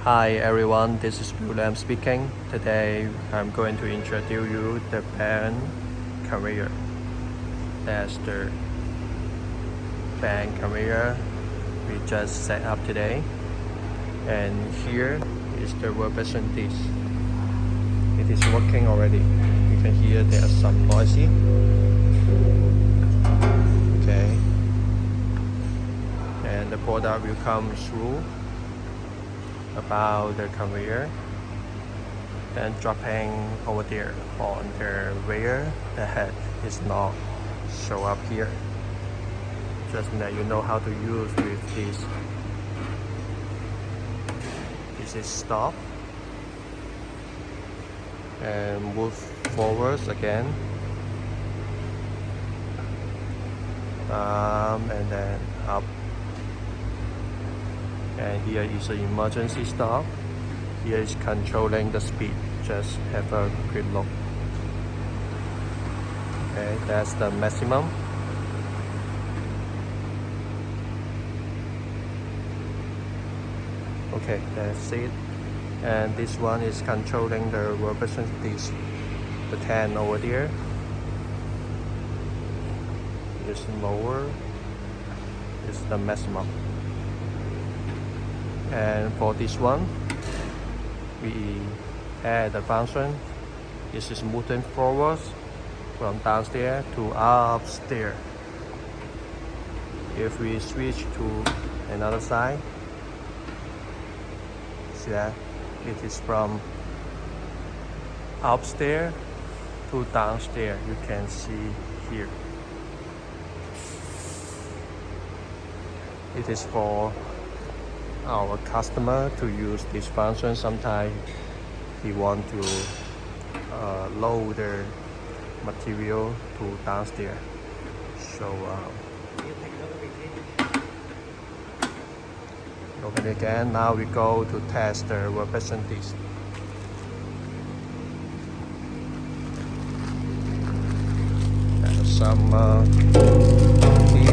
Hi everyone, this is William speaking. Today I'm going to introduce you the band conveyor. That's the band conveyor we just set up today. And here is the reversion disc. It is working already. You can hear there's some noisy. Okay. And the product will come through about the conveyor, then dropping over there on the where the head is not show up here. Just that you know how to use with this. This is stop and move forwards again, and then up. And here is the emergency stop. Here is controlling the speed. Just have a quick look. Okay, that's the maximum. Okay, that's it. And this one is controlling the reversion disc. The 10 over there is lower. Is the maximum. And for this one, we add the function. This is moving forward from downstairs to upstairs. If we switch to another side, see that it is from upstairs to downstairs. You can see here. It is for our customer to use this function. Sometimes he want to load the material to downstairs. So open it again. Now we go to test the reversion disc. Some key.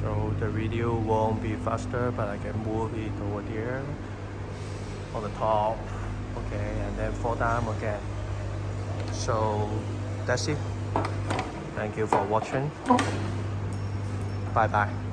So the video won't be faster, but I can move it over there on the top. Okay, and then fall down again. So that's it. Thank you for watching. Bye bye.